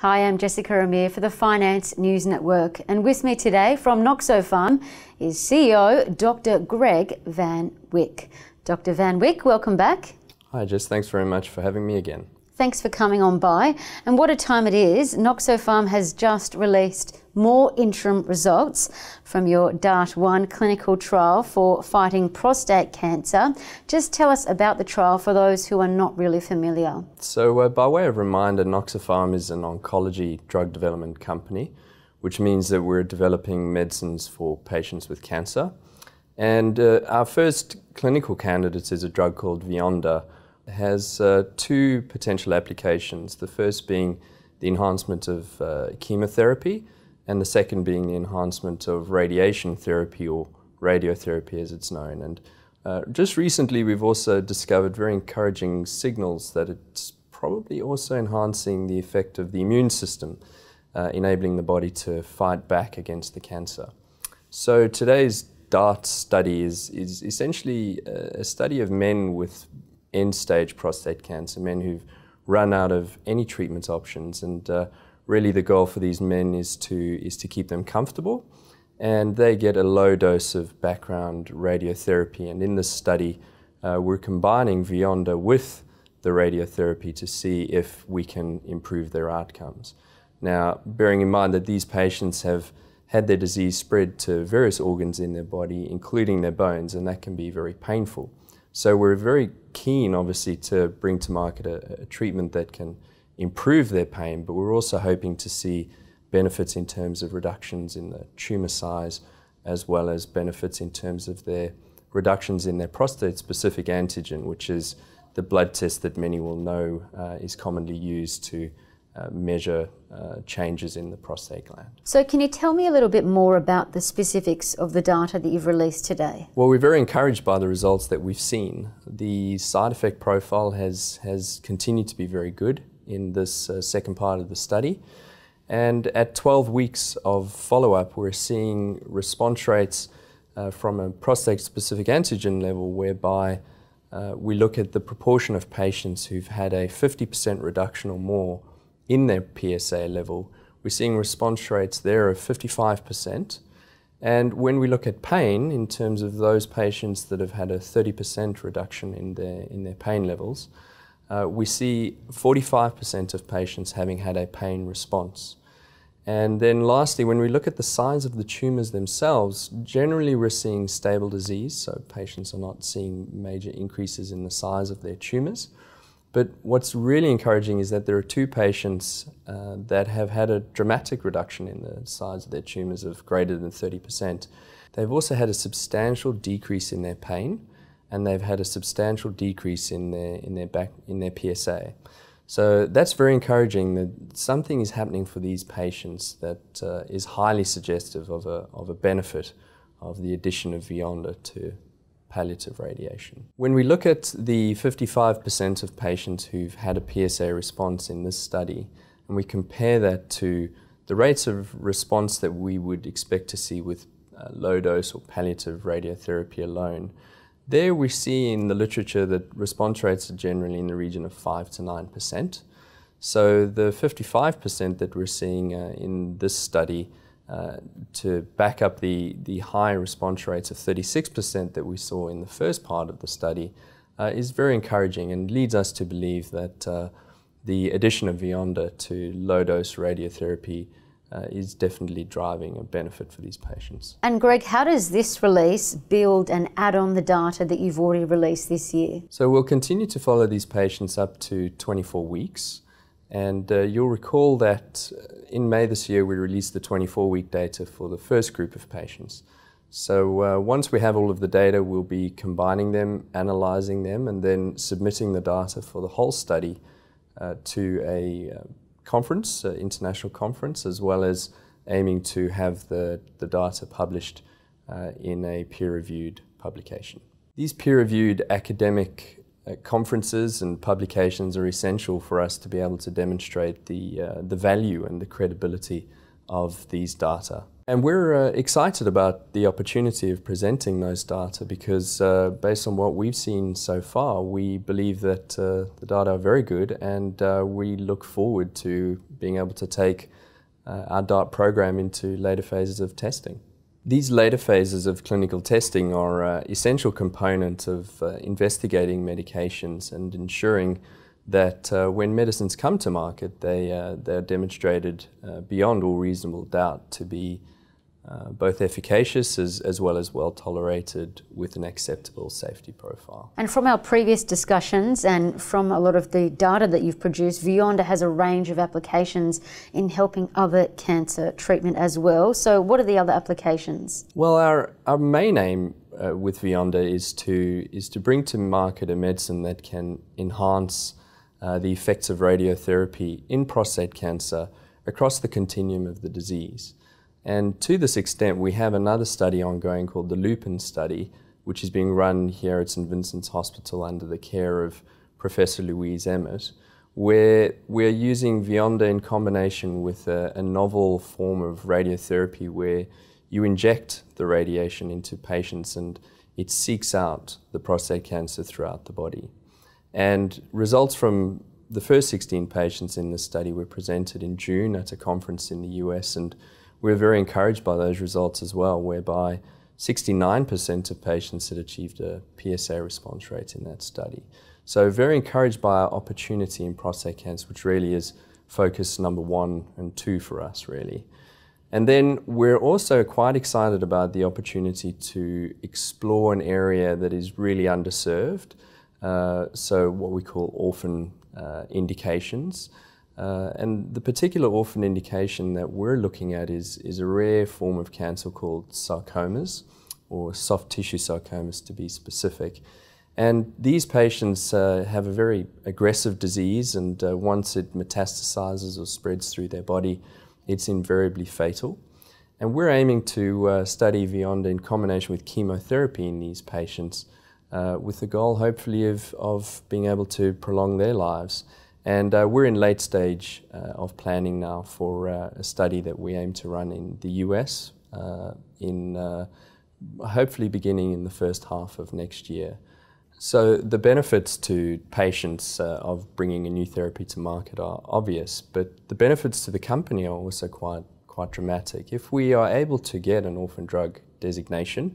Hi, I'm Jessica Amir for the Finance News Network, and with me today from Noxopharm is CEO Dr Greg van Wyk. Dr Van Wyk, welcome back. Hi Jess, thanks very much for having me again. Thanks for coming on by. And what a time it is. Noxopharm has just released more interim results from your DART-1 clinical trial for fighting prostate cancer. Just tell us about the trial for those who are not really familiar. So by way of reminder, Noxopharm is an oncology drug development company, which means that we're developing medicines for patients with cancer. And our first clinical candidate is a drug called Veyonda. It has two potential applications, the first being the enhancement of chemotherapy, and the second being the enhancement of radiation therapy, or radiotherapy as it's known. And just recently we've also discovered very encouraging signals that it's probably also enhancing the effect of the immune system, enabling the body to fight back against the cancer. So today's DART study is essentially a study of men with end-stage prostate cancer, men who've run out of any treatment options, and really the goal for these men is to keep them comfortable, and they get a low dose of background radiotherapy. And in this study we're combining Veyonda with the radiotherapy to see if we can improve their outcomes. Now, bearing in mind that these patients have had their disease spread to various organs in their body, including their bones, and that can be very painful. So we're very keen, obviously, to bring to market a treatment that can improve their pain, but we're also hoping to see benefits in terms of reductions in the tumour size, as well as benefits in terms of their reductions in their prostate-specific antigen, which is the blood test that many will know is commonly used to measure changes in the prostate gland. So can you tell me a little bit more about the specifics of the data that you've released today? Well, we're very encouraged by the results that we've seen. The side effect profile has continued to be very good in this second part of the study. And at 12 weeks of follow-up, we're seeing response rates from a prostate-specific antigen level, whereby we look at the proportion of patients who've had a 50% reduction or more in their PSA level. We're seeing response rates there of 55%. And when we look at pain, in terms of those patients that have had a 30% reduction in their pain levels, we see 45% of patients having had a pain response. And then lastly, when we look at the size of the tumours themselves, generally we're seeing stable disease, so patients are not seeing major increases in the size of their tumours. But what's really encouraging is that there are two patients that have had a dramatic reduction in the size of their tumours of greater than 30%. They've also had a substantial decrease in their pain, and they've had a substantial decrease in their PSA. So that's very encouraging that something is happening for these patients that is highly suggestive of a benefit of the addition of Veyonda to palliative radiation. When we look at the 55% of patients who've had a PSA response in this study, and we compare that to the rates of response that we would expect to see with low dose or palliative radiotherapy alone, there we see in the literature that response rates are generally in the region of 5 to 9%. So the 55% that we're seeing in this study to back up the high response rates of 36% that we saw in the first part of the study is very encouraging, and leads us to believe that the addition of Veyonda to low-dose radiotherapy is definitely driving a benefit for these patients. And Greg, how does this release build and add on the data that you've already released this year? So we'll continue to follow these patients up to 24 weeks. And you'll recall that in May this year we released the 24-week data for the first group of patients. So once we have all of the data, we'll be combining them, analysing them, and then submitting the data for the whole study to a conference, international conference, as well as aiming to have the data published in a peer-reviewed publication. These peer-reviewed academic conferences and publications are essential for us to be able to demonstrate the value and the credibility of these data. And we're excited about the opportunity of presenting those data because based on what we've seen so far, we believe that the data are very good, and we look forward to being able to take our DART program into later phases of testing. These later phases of clinical testing are an essential component of investigating medications and ensuring that when medicines come to market, they're demonstrated beyond all reasonable doubt to be both efficacious as well as well tolerated with an acceptable safety profile. And from our previous discussions and from a lot of the data that you've produced, Veyonda has a range of applications in helping other cancer treatment as well. So what are the other applications? Well, our main aim with Veyonda is to bring to market a medicine that can enhance the effects of radiotherapy in prostate cancer across the continuum of the disease. And to this extent, we have another study ongoing called the Lupin study, which is being run here at St. Vincent's Hospital under the care of Professor Louise Emmett, where we're using Veyonda in combination with a novel form of radiotherapy where you inject the radiation into patients and it seeks out the prostate cancer throughout the body. And results from the first 16 patients in this study were presented in June at a conference in the US, and we're very encouraged by those results as well, whereby 69% of patients had achieved a PSA response rate in that study. So very encouraged by our opportunity in prostate cancer, which really is focus number 1 and 2 for us, really. And then we're also quite excited about the opportunity to explore an area that is really underserved, so what we call orphan indications. And the particular orphan indication that we're looking at is a rare form of cancer called sarcomas, or soft tissue sarcomas to be specific. And these patients have a very aggressive disease, and once it metastasizes or spreads through their body, it's invariably fatal. And we're aiming to study Veyonda in combination with chemotherapy in these patients with the goal, hopefully, of being able to prolong their lives. And we're in late stage of planning now for a study that we aim to run in the US hopefully beginning in the first half of next year. So the benefits to patients of bringing a new therapy to market are obvious, but the benefits to the company are also quite dramatic. If we are able to get an orphan drug designation,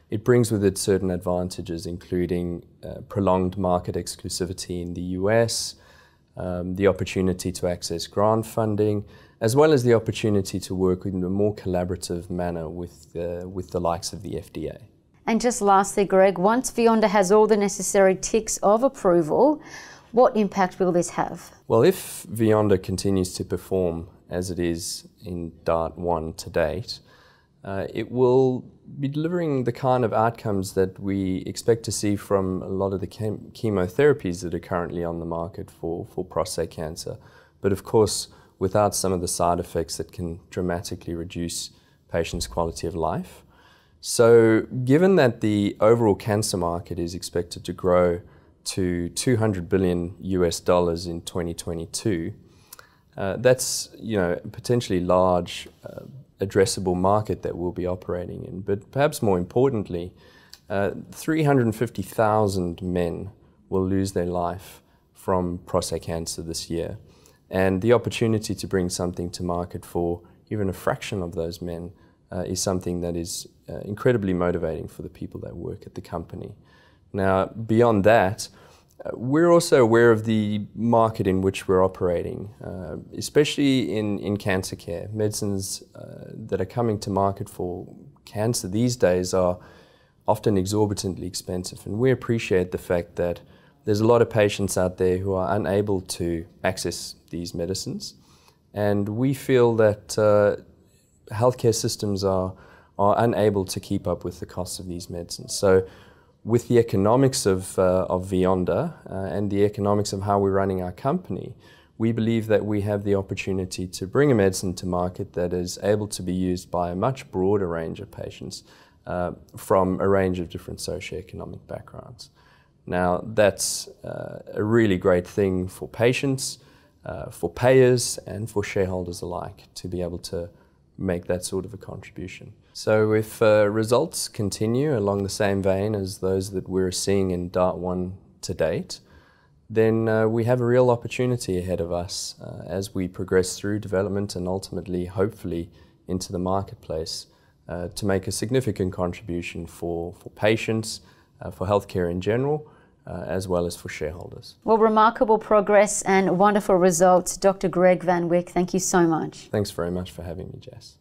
it brings with it certain advantages, including prolonged market exclusivity in the US, the opportunity to access grant funding, as well as the opportunity to work in a more collaborative manner with the likes of the FDA. And just lastly, Greg, once Veyonda has all the necessary ticks of approval, what impact will this have? Well, if Veyonda continues to perform as it is in DART 1 to date, it will be delivering the kind of outcomes that we expect to see from a lot of the chemotherapies that are currently on the market for prostate cancer. But of course, without some of the side effects that can dramatically reduce patients' quality of life. So given that the overall cancer market is expected to grow to $200 billion in 2022, that's potentially large addressable market that we'll be operating in. But perhaps more importantly, 350,000 men will lose their life from prostate cancer this year. And the opportunity to bring something to market for even a fraction of those men is something that is incredibly motivating for the people that work at the company. Now, beyond that, we're also aware of the market in which we're operating, especially in cancer care. Medicines that are coming to market for cancer these days are often exorbitantly expensive, and we appreciate the fact that there's a lot of patients out there who are unable to access these medicines, and we feel that healthcare systems are unable to keep up with the costs of these medicines. So with the economics of Veyonda and the economics of how we're running our company, we believe that we have the opportunity to bring a medicine to market that is able to be used by a much broader range of patients from a range of different socioeconomic backgrounds. Now, that's a really great thing for patients, for payers, and for shareholders alike to be able to make that sort of a contribution. So if results continue along the same vein as those that we're seeing in DART1 to date, then we have a real opportunity ahead of us as we progress through development and ultimately, hopefully, into the marketplace to make a significant contribution for patients, for healthcare in general, as well as for shareholders. Well, remarkable progress and wonderful results. Dr. Greg van Wyk, thank you so much. Thanks very much for having me, Jess.